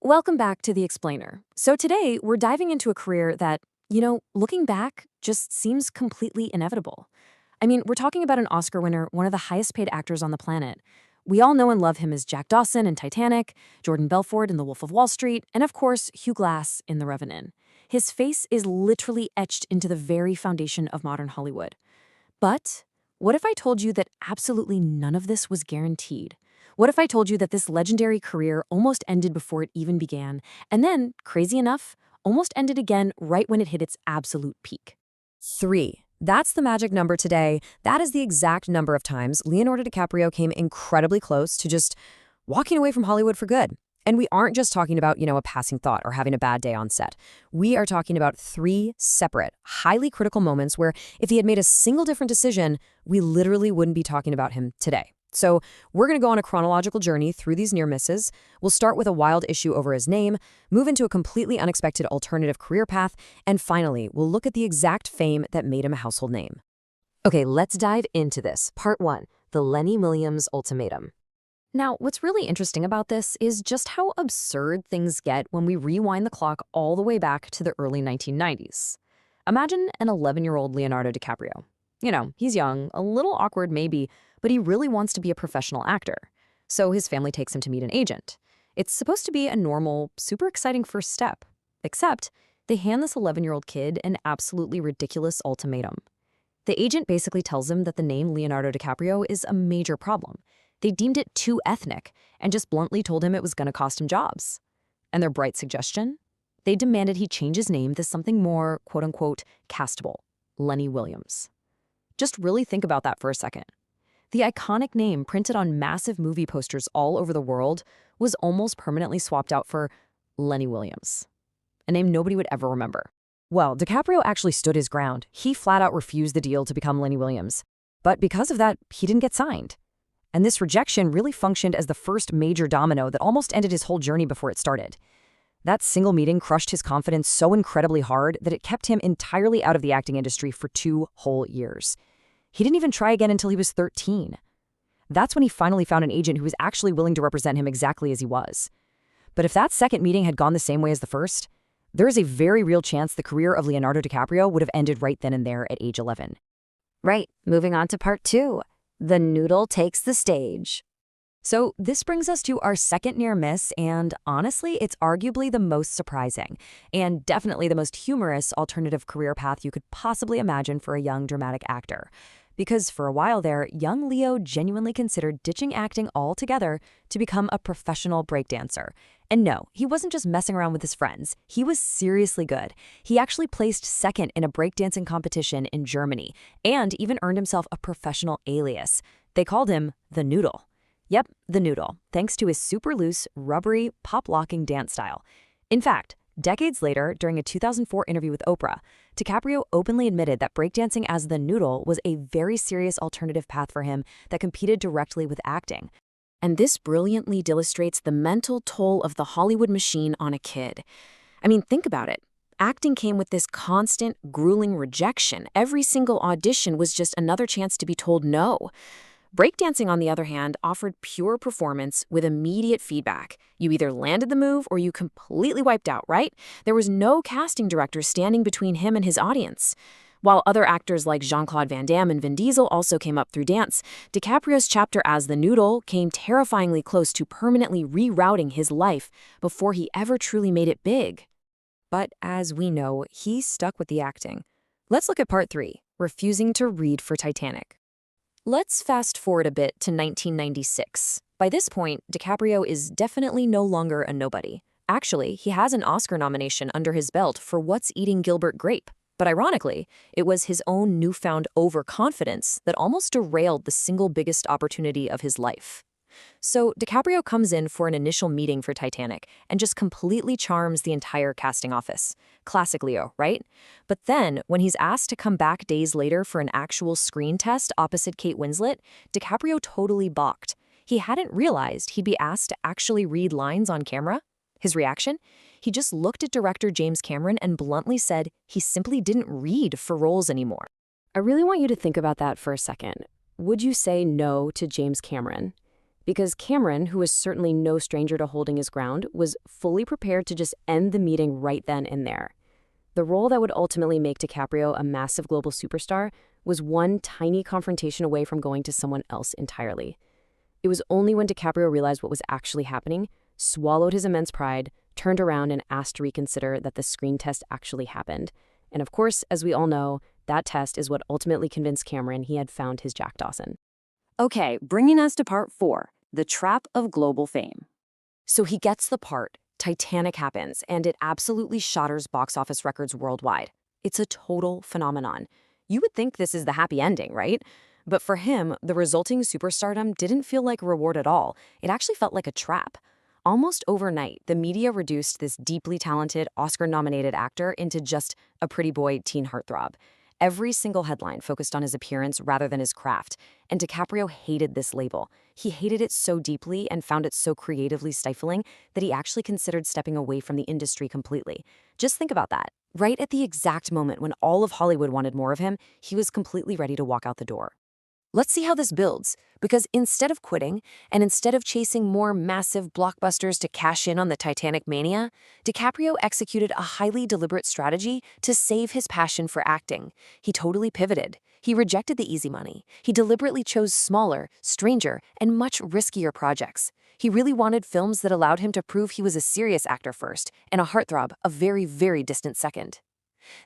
Welcome back to The Explainer. So today, we're diving into a career that, looking back, just seems completely inevitable. I mean, we're talking about an Oscar winner, one of the highest paid actors on the planet. We all know and love him as Jack Dawson in Titanic, Jordan Belfort in The Wolf of Wall Street, and of course, Hugh Glass in The Revenant. His face is literally etched into the very foundation of modern Hollywood. But what if I told you that absolutely none of this was guaranteed? What if I told you that this legendary career almost ended before it even began, and then, crazy enough, almost ended again right when it hit its absolute peak? 3. That's the magic number today. That is the exact number of times Leonardo DiCaprio came incredibly close to just walking away from Hollywood for good. And we aren't just talking about, a passing thought or having a bad day on set. We are talking about 3 separate, highly critical moments where if he had made a single different decision, we literally wouldn't be talking about him today. So we're going to go on a chronological journey through these near misses. We'll start with a wild issue over his name, move into a completely unexpected alternative career path, and finally, we'll look at the exact fame that made him a household name. Okay, let's dive into this. Part 1, the Lenny Williams ultimatum. Now, what's really interesting about this is just how absurd things get when we rewind the clock all the way back to the early 1990s. Imagine an 11-year-old Leonardo DiCaprio. He's young, a little awkward maybe, but he really wants to be a professional actor. So his family takes him to meet an agent. It's supposed to be a normal, super exciting first step. Except, they hand this 11-year-old kid an absolutely ridiculous ultimatum. The agent basically tells him that the name Leonardo DiCaprio is a major problem. They deemed it too ethnic and just bluntly told him it was going to cost him jobs. And their bright suggestion? They demanded he change his name to something more, quote-unquote, castable, Lenny Williams. Just really think about that for a second. The iconic name printed on massive movie posters all over the world was almost permanently swapped out for Lenny Williams, a name nobody would ever remember. Well, DiCaprio actually stood his ground. He flat out refused the deal to become Lenny Williams. But because of that, he didn't get signed. And this rejection really functioned as the first major domino that almost ended his whole journey before it started. That single meeting crushed his confidence so incredibly hard that it kept him entirely out of the acting industry for 2 whole years. He didn't even try again until he was 13. That's when he finally found an agent who was actually willing to represent him exactly as he was. But if that second meeting had gone the same way as the first, there is a very real chance the career of Leonardo DiCaprio would have ended right then and there at age 11. Right, moving on to part 2. The noodle takes the stage. So this brings us to our second near miss, and honestly, it's arguably the most surprising, and definitely the most humorous alternative career path you could possibly imagine for a young dramatic actor. Because for a while there, young Leo genuinely considered ditching acting altogether to become a professional breakdancer. And no, he wasn't just messing around with his friends. He was seriously good. He actually placed second in a breakdancing competition in Germany, and even earned himself a professional alias. They called him the Noodle. Yep, the Noodle, thanks to his super loose, rubbery, pop-locking dance style. In fact, decades later, during a 2004 interview with Oprah, DiCaprio openly admitted that breakdancing as the Noodle was a very serious alternative path for him that competed directly with acting. And this brilliantly illustrates the mental toll of the Hollywood machine on a kid. I mean, think about it. Acting came with this constant, grueling rejection. Every single audition was just another chance to be told no. Breakdancing, on the other hand, offered pure performance with immediate feedback. You either landed the move or you completely wiped out, right? There was no casting director standing between him and his audience. While other actors like Jean-Claude Van Damme and Vin Diesel also came up through dance, DiCaprio's chapter as the Noodle came terrifyingly close to permanently rerouting his life before he ever truly made it big. But as we know, he stuck with the acting. Let's look at part 3, refusing to read for Titanic. Let's fast forward a bit to 1996. By this point, DiCaprio is definitely no longer a nobody. Actually, he has an Oscar nomination under his belt for What's Eating Gilbert Grape. But ironically, it was his own newfound overconfidence that almost derailed the single biggest opportunity of his life. So DiCaprio comes in for an initial meeting for Titanic and just completely charms the entire casting office. Classic Leo, right? But then, when he's asked to come back days later for an actual screen test opposite Kate Winslet, DiCaprio totally balked. He hadn't realized he'd be asked to actually read lines on camera. His reaction? He just looked at director James Cameron and bluntly said he simply didn't read for roles anymore. I really want you to think about that for a second. Would you say no to James Cameron? Because Cameron, who was certainly no stranger to holding his ground, was fully prepared to just end the meeting right then and there. The role that would ultimately make DiCaprio a massive global superstar was one tiny confrontation away from going to someone else entirely. It was only when DiCaprio realized what was actually happening, swallowed his immense pride, turned around and asked to reconsider that the screen test actually happened. And of course, as we all know, that test is what ultimately convinced Cameron he had found his Jack Dawson. Okay, bringing us to part 4, the trap of global fame. So he gets the part. Titanic happens, and it absolutely shatters box office records worldwide. It's a total phenomenon. You would think this is the happy ending, right? But for him, the resulting superstardom didn't feel like a reward at all. It actually felt like a trap. Almost overnight, the media reduced this deeply talented, Oscar-nominated actor into just a pretty boy teen heartthrob. Every single headline focused on his appearance rather than his craft, and DiCaprio hated this label. He hated it so deeply and found it so creatively stifling that he actually considered stepping away from the industry completely. Just think about that. Right at the exact moment when all of Hollywood wanted more of him, he was completely ready to walk out the door. Let's see how this builds, because instead of quitting, and instead of chasing more massive blockbusters to cash in on the Titanic mania, DiCaprio executed a highly deliberate strategy to save his passion for acting. He totally pivoted. He rejected the easy money. He deliberately chose smaller, stranger, and much riskier projects. He really wanted films that allowed him to prove he was a serious actor first, and a heartthrob a very, very distant second.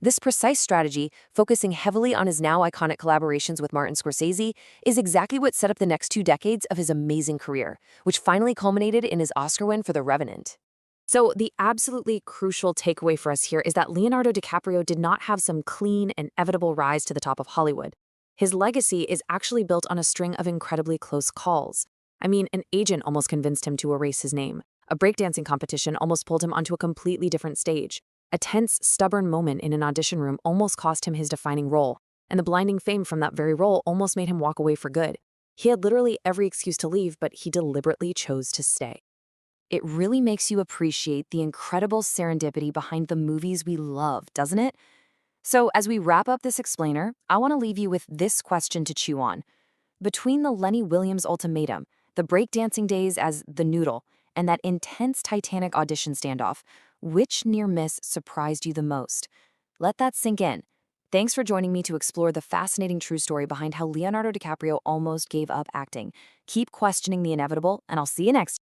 This precise strategy, focusing heavily on his now iconic collaborations with Martin Scorsese, is exactly what set up the next 2 decades of his amazing career, which finally culminated in his Oscar win for The Revenant. So the absolutely crucial takeaway for us here is that Leonardo DiCaprio did not have some clean, inevitable rise to the top of Hollywood. His legacy is actually built on a string of incredibly close calls. I mean, an agent almost convinced him to erase his name. A breakdancing competition almost pulled him onto a completely different stage. A tense, stubborn moment in an audition room almost cost him his defining role, and the blinding fame from that very role almost made him walk away for good. He had literally every excuse to leave, but he deliberately chose to stay. It really makes you appreciate the incredible serendipity behind the movies we love, doesn't it? So as we wrap up this explainer, I want to leave you with this question to chew on. Between the Lenny Williams ultimatum, the breakdancing days as the Noodle, and that intense Titanic audition standoff, which near miss surprised you the most? Let that sink in. Thanks for joining me to explore the fascinating true story behind how Leonardo DiCaprio almost gave up acting. Keep questioning the inevitable, and I'll see you next time.